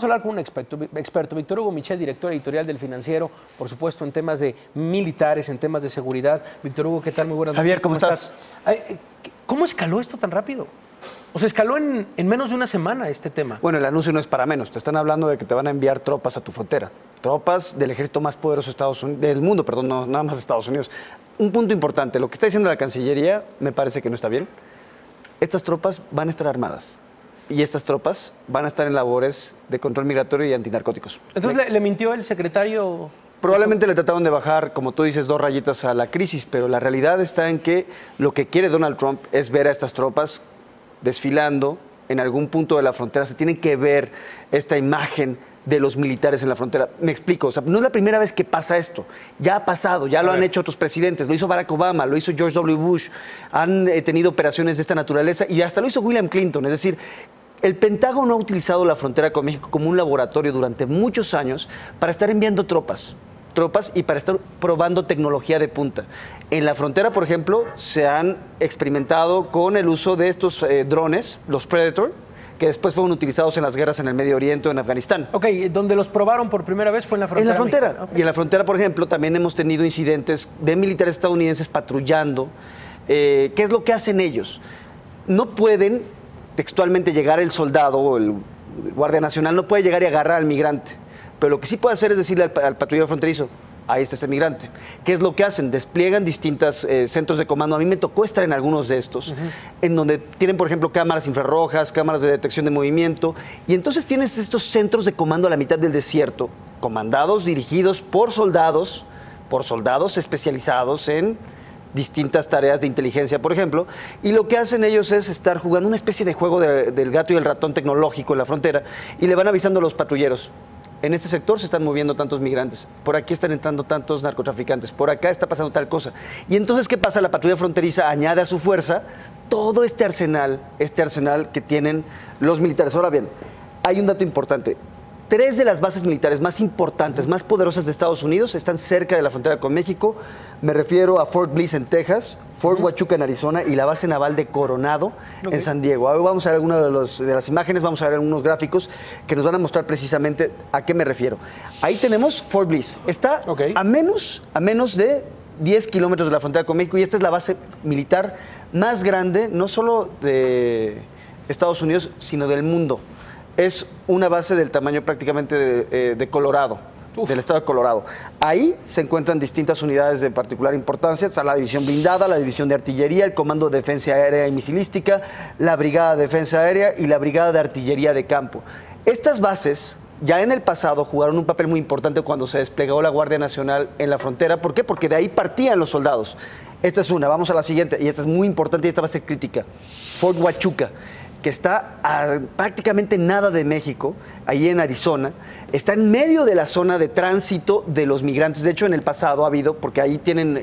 a hablar con un experto, Víctor Hugo Michel, director editorial del Financiero, por supuesto en temas de militares, en temas de seguridad. Víctor Hugo, ¿qué tal? Muy buenas noches. Javier, ¿cómo estás? ¿Cómo escaló esto tan rápido? O sea, escaló en menos de una semana este tema. Bueno, el anuncio no es para menos. Te están hablando de que te van a enviar tropas a tu frontera. Tropas del ejército más poderoso del mundo, perdón, no nada más de Estados Unidos. Un punto importante, lo que está diciendo la Cancillería me parece que no está bien. Estas tropas van a estar armadas. Y estas tropas van a estar en labores de control migratorio y antinarcóticos. Entonces, ¿le mintió el secretario? Probablemente le trataron de bajar, como tú dices, 2 rayitas a la crisis, pero la realidad está en que lo que quiere Donald Trump es ver a estas tropas desfilando en algún punto de la frontera. Se tiene que ver esta imagen de los militares en la frontera. Me explico, o sea, no es la primera vez que pasa esto. Ya ha pasado, ya lo han hecho otros presidentes. Lo hizo Barack Obama, lo hizo George W. Bush. Han tenido operaciones de esta naturaleza y hasta lo hizo William Clinton. Es decir, el Pentágono ha utilizado la frontera con México como un laboratorio durante muchos años para estar enviando tropas y para estar probando tecnología de punta. En la frontera, por ejemplo, se han experimentado con el uso de estos drones, los Predator, que después fueron utilizados en las guerras en el Medio Oriente o en Afganistán. Ok, donde los probaron por primera vez fue en la frontera. En la frontera. Okay. Y en la frontera, por ejemplo, también hemos tenido incidentes de militares estadounidenses patrullando. ¿Qué es lo que hacen ellos? No pueden textualmente llegar el soldado o el guardia nacional, no puede llegar y agarrar al migrante. Pero lo que sí puede hacer es decirle al patrullero fronterizo, ahí está este migrante. ¿Qué es lo que hacen? Despliegan distintos centros de comando. A mí me tocó estar en algunos de estos, en donde tienen, por ejemplo, cámaras infrarrojas, cámaras de detección de movimiento, y entonces tienes estos centros de comando a la mitad del desierto, comandados, dirigidos por soldados especializados en distintas tareas de inteligencia, por ejemplo, y lo que hacen ellos es estar jugando una especie de juego del gato y el ratón tecnológico en la frontera, y le van avisando a los patrulleros. En este sector se están moviendo tantos migrantes, por aquí están entrando tantos narcotraficantes, por acá está pasando tal cosa. Y entonces, ¿qué pasa? La patrulla fronteriza añade a su fuerza todo este arsenal que tienen los militares. Ahora bien, hay un dato importante. 3 de las bases militares más importantes, más poderosas de Estados Unidos están cerca de la frontera con México. Me refiero a Fort Bliss en Texas, Fort Huachuca en Arizona y la base naval de Coronado en San Diego. Ahora vamos a ver algunas de las imágenes, vamos a ver algunos gráficos que nos van a mostrar precisamente a qué me refiero. Ahí tenemos Fort Bliss. Está a menos de 10 kilómetros de la frontera con México y esta es la base militar más grande, no solo de Estados Unidos, sino del mundo. Es una base del tamaño prácticamente de Colorado, del estado de Colorado. Ahí se encuentran distintas unidades de particular importancia. Está la división blindada, la división de artillería, el comando de defensa aérea y misilística, la brigada de defensa aérea y la brigada de artillería de campo. Estas bases ya en el pasado jugaron un papel muy importante cuando se desplegó la Guardia Nacional en la frontera. ¿Por qué? Porque de ahí partían los soldados. Esta es una, vamos a la siguiente, y esta es muy importante y esta va a ser crítica. Fort Huachuca, que está a prácticamente nada de México, ahí en Arizona, está en medio de la zona de tránsito de los migrantes. De hecho, en el pasado ha habido, porque ahí tienen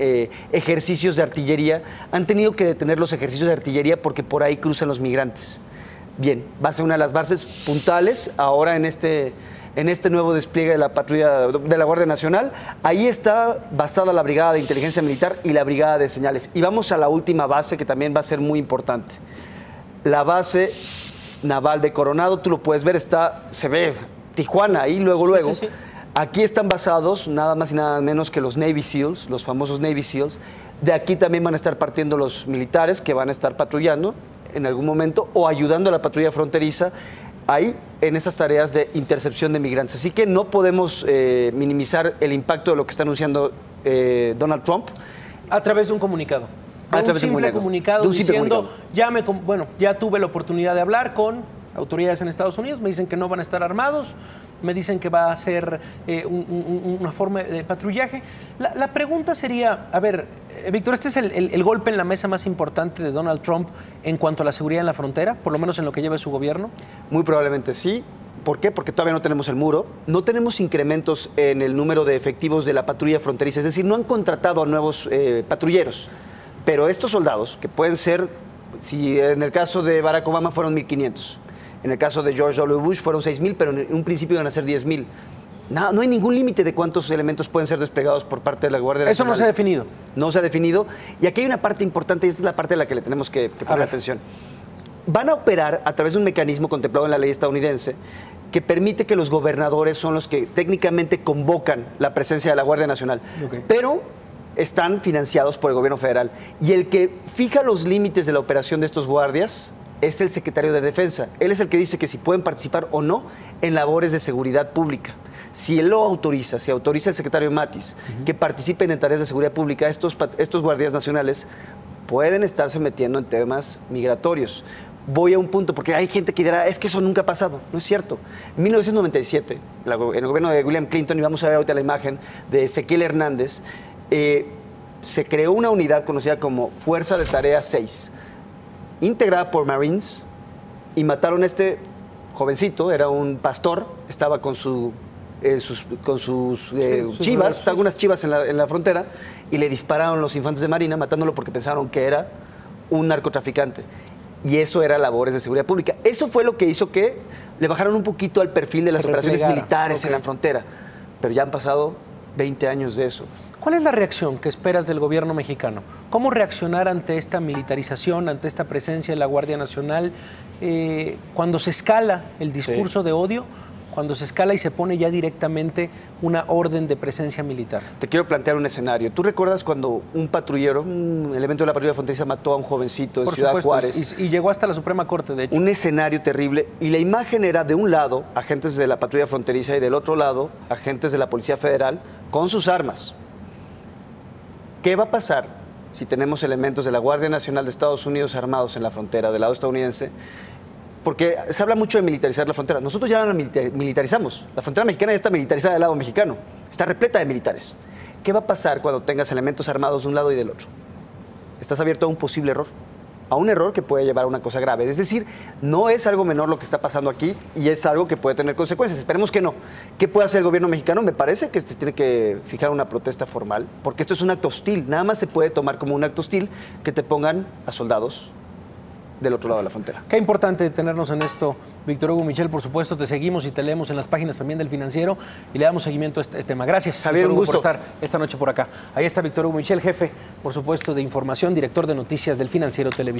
ejercicios de artillería, han tenido que detener los ejercicios de artillería porque por ahí cruzan los migrantes. Bien, va a ser una de las bases puntales ahora en este nuevo despliegue de la patrulla de la Guardia Nacional. Ahí está basada la Brigada de Inteligencia Militar y la Brigada de Señales. Y vamos a la última base que también va a ser muy importante. La base naval de Coronado, tú lo puedes ver, se ve Tijuana ahí luego. Sí. Aquí están basados nada más y nada menos que los Navy SEALs, los famosos Navy SEALs. De aquí también van a estar partiendo los militares que van a estar patrullando en algún momento o ayudando a la patrulla fronteriza ahí en esas tareas de intercepción de migrantes. Así que no podemos minimizar el impacto de lo que está anunciando Donald Trump. A través de un comunicado. Un simple comunicado diciendo, ya tuve la oportunidad de hablar con autoridades en Estados Unidos, me dicen que no van a estar armados, me dicen que va a ser una forma de patrullaje. La pregunta sería, a ver, Víctor, ¿este es el golpe en la mesa más importante de Donald Trump en cuanto a la seguridad en la frontera, por lo menos en lo que lleva su gobierno? Muy probablemente sí. ¿Por qué? Porque todavía no tenemos el muro, no tenemos incrementos en el número de efectivos de la patrulla fronteriza, es decir, no han contratado a nuevos patrulleros. Pero estos soldados, que pueden ser, si en el caso de Barack Obama fueron 1,500, en el caso de George W. Bush fueron 6,000, pero en un principio iban a ser 10,000. No hay ningún límite de cuántos elementos pueden ser desplegados por parte de la Guardia Nacional. Eso no se ha definido. No se ha definido. Y aquí hay una parte importante, y esta es la parte a la que le tenemos que poner atención. Van a operar a través de un mecanismo contemplado en la ley estadounidense que permite que los gobernadores son los que técnicamente convocan la presencia de la Guardia Nacional. Okay. Pero están financiados por el gobierno federal. Y el que fija los límites de la operación de estos guardias es el secretario de Defensa. Él es el que dice que si pueden participar o no en labores de seguridad pública. Si él lo autoriza, si autoriza el secretario Matis que participen en tareas de seguridad pública, estos guardias nacionales pueden estarse metiendo en temas migratorios. Voy a un punto, porque hay gente que dirá, es que eso nunca ha pasado. No es cierto. En 1997, en el gobierno de William Clinton, y vamos a ver ahorita la imagen de Ezequiel Hernández, se creó una unidad conocida como Fuerza de Tarea 6, integrada por Marines, y mataron a este jovencito, era un pastor, estaba con sus chivas, algunas chivas en la frontera, y le dispararon los infantes de Marina, matándolo porque pensaron que era un narcotraficante. Y eso era labores de seguridad pública. Eso fue lo que hizo que le bajaron un poquito al perfil de las operaciones militares en la frontera. Pero ya han pasado 20 años de eso. ¿Cuál es la reacción que esperas del gobierno mexicano? ¿Cómo reaccionar ante esta militarización, ante esta presencia de la Guardia Nacional, cuando se escala el discurso de odio, cuando se escala y se pone ya directamente una orden de presencia militar? Te quiero plantear un escenario. ¿Tú recuerdas cuando un patrullero, un elemento de la patrulla fronteriza mató a un jovencito de Ciudad Juárez? Y llegó hasta la Suprema Corte, de hecho. Un escenario terrible. Y la imagen era, de un lado, agentes de la patrulla fronteriza, y del otro lado, agentes de la Policía Federal con sus armas. ¿Qué va a pasar si tenemos elementos de la Guardia Nacional de Estados Unidos armados en la frontera del lado estadounidense? Porque se habla mucho de militarizar la frontera. Nosotros ya la militarizamos. La frontera mexicana ya está militarizada del lado mexicano. Está repleta de militares. ¿Qué va a pasar cuando tengas elementos armados de un lado y del otro? Estás abierto a un posible error. A un error que puede llevar a una cosa grave. Es decir, no es algo menor lo que está pasando aquí y es algo que puede tener consecuencias. Esperemos que no. ¿Qué puede hacer el gobierno mexicano? Me parece que tiene que fijar una protesta formal, porque esto es un acto hostil. Nada más se puede tomar como un acto hostil que te pongan a soldados del otro lado de la frontera. Qué importante detenernos en esto, Víctor Hugo Michel. Por supuesto, te seguimos y te leemos en las páginas también del Financiero y le damos seguimiento a este tema. Gracias, Javier, Víctor Hugo, un gusto por estar esta noche por acá. Ahí está Víctor Hugo Michel, jefe, por supuesto, de información, director de noticias del Financiero Televisión.